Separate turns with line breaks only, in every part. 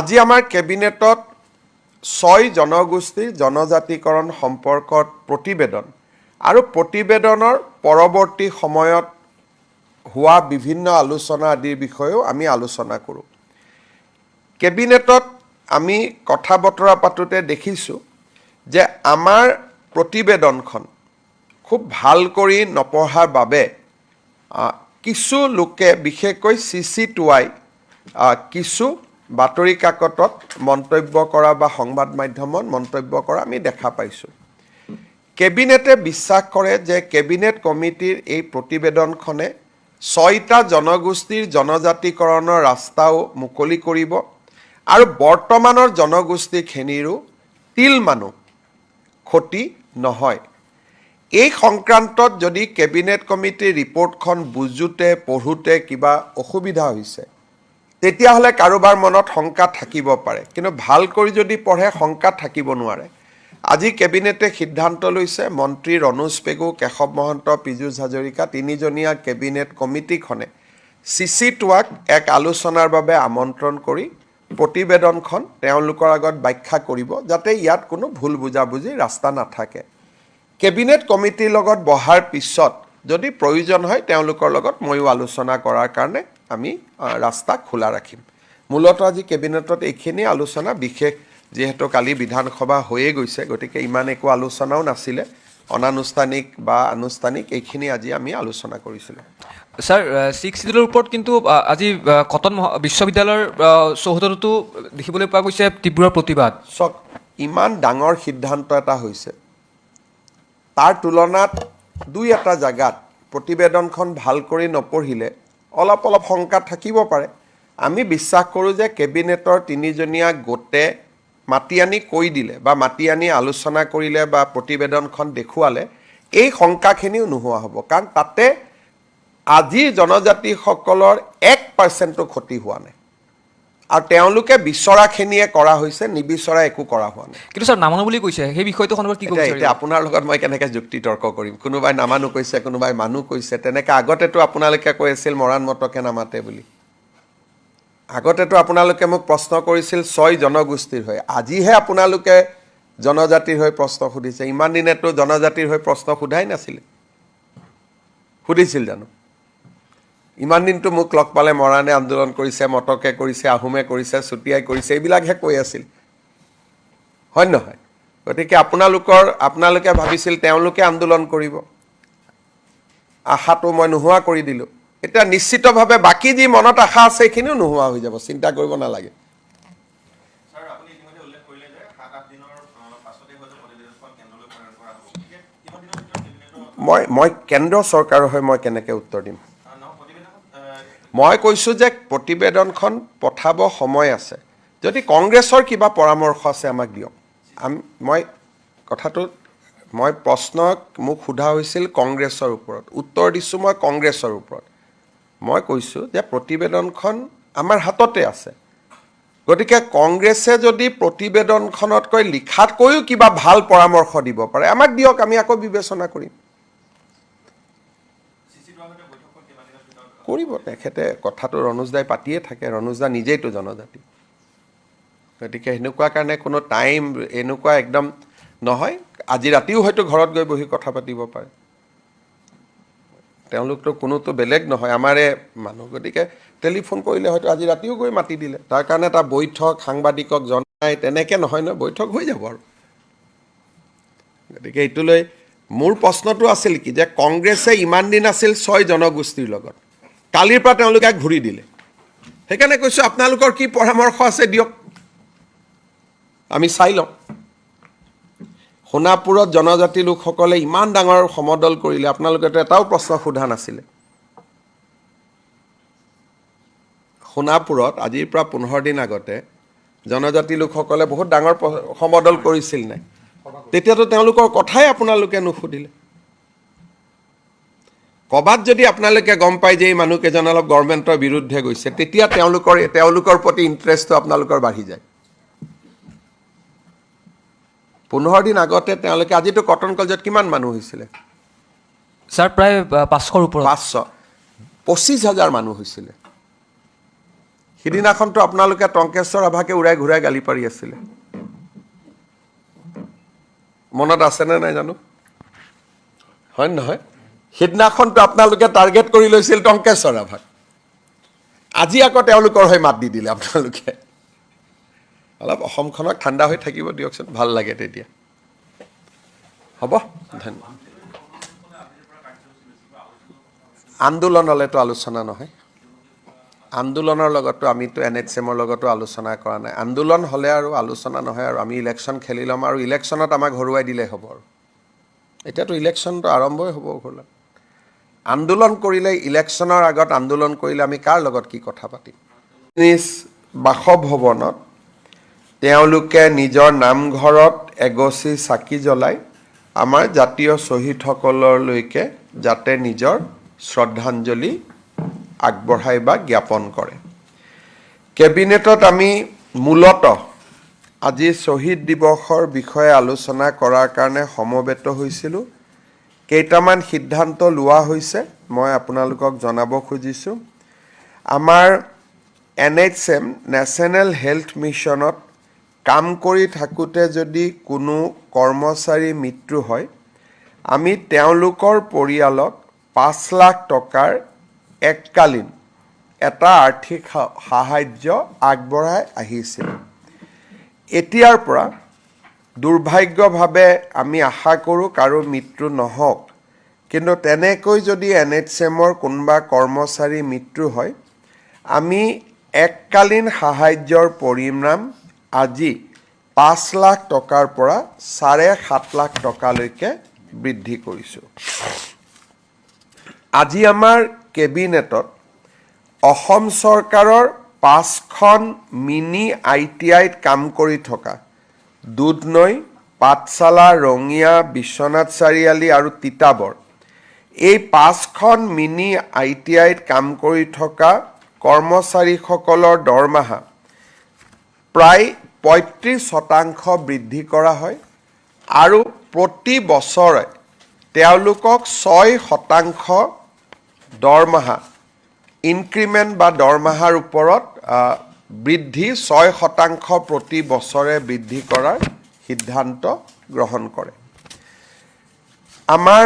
আজি আমাৰ কেবিনেটত 6 জনগোষ্ঠীৰ জনজাতিকৰণ সম্পৰ্কত প্ৰতিবেদন আৰু প্ৰতিবেদনৰ পৰৱৰ্তী সময়ত হোৱা বিভিন্ন আলোচনা আদিৰ বিষয়েও আমি আলোচনা কৰোঁ। কেবিনেটত আমি কথা বতৰা পাতোতে দেখিছোঁ যে আমাৰ প্ৰতিবেদনখন খুব ভাল কৰি নপঢ়াৰ বাবে কিছু লোকে বিশেষকৈ CC2I কিছু বাতৰি কাকতত মন্তব্য কৰা বা সংবাদ মাধ্যমত মন্তব্য কৰা আমি দেখা পাইছোঁ। কেবিনেটে বিশ্বাস কৰে যে কেবিনেট কমিটিৰ এই প্ৰতিবেদনখনে 6টা জনগোষ্ঠীৰ জনজাতিকৰণৰ ৰাস্তাও মুকলি কৰিব আৰু বৰ্তমানৰ জনগোষ্ঠীখিনিৰো তিল মানুহ ক্ষতি নহয়। এই সংক্ৰান্তত যদি কেবিনেট কমিটিৰ ৰিপৰ্টখন বুজোতে পঢ়োতে কিবা অসুবিধা হৈছে তেতিয়াহ'লে কাৰোবাৰ মনত শংকা থাকিব পাৰে, কিন্তু ভাল কৰি যদি পঢ়ে শংকা থাকিব নোৱাৰে। আজি কেবিনেটে সিদ্ধান্ত লৈছে মন্ত্ৰী ৰণোজ পেগু, কেশৱ মহন্ত, পীযুষ হাজৰিকা তিনিজনীয়া কেবিনেট কমিটিখনে CC2Iক এক আলোচনাৰ বাবে আমন্ত্ৰণ কৰি প্ৰতিবেদনখন তেওঁলোকৰ আগত ব্যাখ্যা কৰিব যাতে ইয়াত কোনো ভুল বুজাবুজি ৰাস্তা নাথাকে। কেবিনেট কমিটিৰ লগত বহাৰ পিছত যদি প্ৰয়োজন হয় তেওঁলোকৰ লগত ময়ো আলোচনা কৰাৰ কাৰণে আমি ৰাস্তা খোলা ৰাখিম। মূলত আজি কেবিনেটত এইখিনি আলোচনা বিশেষ যেহেতু কালি বিধানসভা হৈয়ে গৈছে গতিকে ইমান একো আলোচনাও নাছিলে, অনানুষ্ঠানিক বা আনুষ্ঠানিক এইখিনি আজি আমি আলোচনা কৰিছিলোঁ।
স্যাৰ 6 শিডিউলৰ ওপৰত কিন্তু আজি কটন বিশ্ববিদ্যালয়ৰ চৌহদতো দেখিবলৈ পোৱা গৈছে তীব্ৰ প্ৰতিবাদ।
চক ইমান ডাঙৰ সিদ্ধান্ত এটা হৈছে, তাৰ তুলনাত দুই এটা জায়গাত প্ৰতিবেদনখন ভাল কৰি নপঢ়িলে অলপ শংকা থাকিব পাৰে। আমি বিশ্বাস কৰোঁ যে কেবিনেটৰ তিনিজনীয়া গোটে মাতি আনি কৈ দিলে বা মাতি আনি আলোচনা কৰিলে বা প্ৰতিবেদনখন দেখুৱালে এই শংকাখিনিও নোহোৱা হ'ব, কাৰণ তাতে আজিৰ জনজাতিসকলৰ 1% ক্ষতি হোৱা নাই আৰু তেওঁলোকে বিচৰাখিনিয়ে কৰা হৈছে, নিবিচৰা একো কৰা হোৱা নাই।
কিন্তু স্যাৰ নামানো বুলি কৈছে, সেই বিষয়টো সন্দৰ্ভত কি কৈছে?
এতিয়া আপোনাৰ লগত মই কেনেকৈ যুক্তি তৰ্ক কৰিম? কোনোবাই নামানো কৈছে, কোনোবাই মানুহ কৈছে। তেনেকৈ আগতেতো আপোনালোকে কৈ আছিল মৰাণ মটকে নামাতে বুলি। আগতেতো আপোনালোকে মোক প্ৰশ্ন কৰিছিল 6 জনগোষ্ঠীৰ হৈ, আজিহে আপোনালোকে জনজাতিৰ হৈ প্ৰশ্ন সুধিছে। ইমান দিনেতো জনজাতিৰ হৈ প্ৰশ্ন সোধাই নাছিলে, সুধিছিল জানো? ইমান দিনটো মোক লগ পালে মৰাণে আন্দোলন কৰিছে, মটকে কৰিছে, আহোমে কৰিছে, চুতীয়াই কৰিছে, এইবিলাকহে কৈ আছিল, হয় নহয়? গতিকে আপোনালোকে ভাবিছিল তেওঁলোকে আন্দোলন কৰিব, আশাটো মই নোহোৱা কৰি দিলোঁ। এতিয়া নিশ্চিতভাৱে বাকী যি মনত আশা আছে সেইখিনিও নোহোৱা হৈ যাব, চিন্তা কৰিব নালাগে। মই কেন্দ্ৰ চৰকাৰৰ হৈ মই কেনেকৈ উত্তৰ দিম? মই কৈছোঁ যে প্ৰতিবেদনখন পঠাব সময় আছে, যদি কংগ্ৰেছৰ কিবা পৰামৰ্শ আছে আমাক দিয়ক। মই প্ৰশ্ন মোক সোধা হৈছিল কংগ্ৰেছৰ ওপৰত, উত্তৰ দিছোঁ মই কংগ্ৰেছৰ ওপৰত। মই কৈছোঁ যে প্ৰতিবেদনখন আমাৰ হাততে আছে, গতিকে কংগ্ৰেছে যদি প্ৰতিবেদনখনতকৈ লিখাতকৈও কিবা ভাল পৰামৰ্শ দিব পাৰে আমাক দিয়ক, আমি আকৌ বিবেচনা কৰিম। কৰিব তেখেতে, কথাটো ৰণোজ দাই পাতিয়ে থাকে, ৰণোজ দা নিজেইতো জনজাতি, গতিকে সেনেকুৱা কাৰণে কোনো টাইম এনেকুৱা একদম নহয়। আজি ৰাতিও হয়তো ঘৰত গৈ বহি কথা পাতিব পাৰে, তেওঁলোকতো কোনোতো বেলেগ নহয়, আমাৰে মানুহ। গতিকে টেলিফোন কৰিলে হয়তো আজি ৰাতিও গৈ মাতি দিলে, তাৰ কাৰণে এটা বৈঠক সাংবাদিকক জনাই তেনেকৈ নহয় নহয়, বৈঠক হৈ যাব আৰু। গতিকে এইটোলৈ মোৰ প্ৰশ্নটো আছিল কি যে কংগ্ৰেছে ইমান দিন আছিল 6 জনগোষ্ঠীৰ লগত, কালিৰ পৰা তেওঁলোকে ঘূৰি দিলে। সেইকাৰণে কৈছোঁ আপোনালোকৰ কি পৰামৰ্শ আছে দিয়ক, আমি চাই লওঁ। সোণাপুৰত জনজাতি লোকসকলে ইমান ডাঙৰ সমদল কৰিলে, আপোনালোকেতো এটাও প্ৰশ্ন সোধা নাছিলে। সোণাপুৰত আজিৰ পৰা 15 দিন আগতে জনজাতি লোকসকলে বহুত ডাঙৰ সমদল কৰিছিল নাই? তেতিয়াতো তেওঁলোকৰ কথাই আপোনালোকে নুসুধিলে। ক'ৰবাত যদি আপোনালোকে গম পায় যে এই মানুহকেইজন অলপ গভৰ্ণমেণ্টৰ বিৰুদ্ধে গৈছে, তেতিয়া তেওঁলোকৰ প্ৰতি ইণ্টাৰেষ্টটো আপোনালোকৰ বাঢ়ি যায়। 15 দিন আগতে তেওঁলোকে, আজিতো কটন কলেজত কিমান মানুহ হৈছিলে?
স্যাৰ প্ৰায় 500ৰ ওপৰত।
500, 25,000 মানুহ হৈছিলে। সিদিনাখনতো আপোনালোকে টংকেশ্বৰ ৰাভাকে উৰাই ঘূৰাই গালি পাৰি আছিলে, মনত আছেনে নাই জানো, হয় নহয়? সিদিনাখনতো আপোনালোকে টাৰ্গেট কৰি লৈছিল টংকেশ্বৰ ৰাভাক, আজি আকৌ তেওঁলোকৰ হৈ মাত দি দিলে আপোনালোকে। অলপ অসমখনক ঠাণ্ডা হৈ থাকিব দিয়কচোন, ভাল লাগে তেতিয়া। হ'ব, ধন্যবাদ। আন্দোলনলৈতো আলোচনা নহয়, আন্দোলনৰ লগতো আমিতো NHMৰ লগতো আলোচনা কৰা নাই। আন্দোলন হ'লে আৰু আলোচনা নহয়, আৰু আমি ইলেকশ্যন খেলি ল'ম, আৰু ইলেকশ্যনত আমাক হৰুৱাই দিলেই হ'ব। আৰু এতিয়াতো ইলেকশ্যনটো আৰম্ভই হ'ব ঘৰলৈ। আন্দোলন কৰিলে, ইলেকশ্যনৰ আগত আন্দোলন কৰিলে আমি কাৰ লগত কি কথা পাতিম? নিজ বাসভৱনত তেওঁলোকে নিজৰ নামঘৰত এগছি চাকি জ্বলাই আমাৰ জাতীয় শ্বহীদসকললৈকে যাতে নিজৰ শ্ৰদ্ধাঞ্জলি আগবঢ়াই বা জ্ঞাপন কৰে। কেবিনেটত আমি মূলতঃ আজি শ্বহীদ দিৱসৰ বিষয়ে আলোচনা কৰাৰ কাৰণে সমবেত হৈছিলোঁ। কেইটামান সিদ্ধান্ত লোৱা হৈছে, মই আপোনালোকক জনাব খুজিছোঁ। আমাৰ NHM নেশ্যনেল হেল্থ মিছনত কাম কৰি থাকোঁতে যদি কোনো কৰ্মচাৰী মৃত্যু হয়, আমি তেওঁলোকৰ পৰিয়ালক 5 লাখ টকাৰ এককালীন এটা আৰ্থিক সাহায্য আগবঢ়াই আহিছিলোঁ। এতিয়াৰ পৰা দুৰ্ভাগ্যভাৱে আমি আশা কৰোঁ কাৰো মৃত্যু নহওক, কিন্তু তেনেকৈ যদি NHMৰ কোনোবা কৰ্মচাৰী মৃত্যু হয়, আমি এককালীন সাহায্যৰ পৰিমাণ আজি 5 লাখ টকাৰ পৰা 7.5 লাখ টকালৈকে বৃদ্ধি কৰিছোঁ। আজি আমাৰ কেবিনেটত অসম চৰকাৰৰ 5খন মিনি ITIত কাম কৰি থকা দুধনৈ, পাঠশালা, ৰঙিয়া, বিশ্বনাথ চাৰিআলি আৰু তিতাবৰ, এই 5খন মিনি ITIত কাম কৰি থকা কৰ্মচাৰীসকলৰ দৰমহা প্ৰায় 35% বৃদ্ধি কৰা হয়, আৰু প্ৰতি বছৰে তেওঁলোকক 6% দৰমহা ইনক্ৰিমেণ্ট বা দৰমহাৰ ওপৰত বৃদ্ধি 6% প্ৰতি বছৰে বৃদ্ধি কৰাৰ সিদ্ধান্ত গ্ৰহণ কৰে। আমাৰ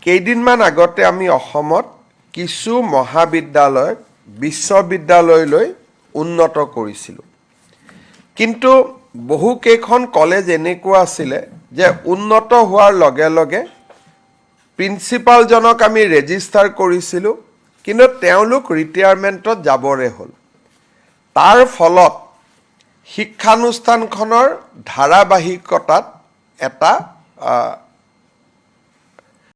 কেইদিনমান আগতে আমি অসমত কিছু মহাবিদ্যালয় বিশ্ববিদ্যালয়লৈ উন্নত কৰিছিলোঁ, কিন্তু বহুকেইখন কলেজ এনেকুৱা আছিলে যে উন্নত হোৱাৰ লগে লগে প্ৰিন্সিপালজনক আমি ৰেজিষ্টাৰ কৰিছিলোঁ, কিন্তু তেওঁলোক ৰিটায়াৰমেণ্টত যাবৰে হ'ল। তাৰ ফলত শিক্ষানুষ্ঠানখনৰ ধাৰাবাহিকতাত এটা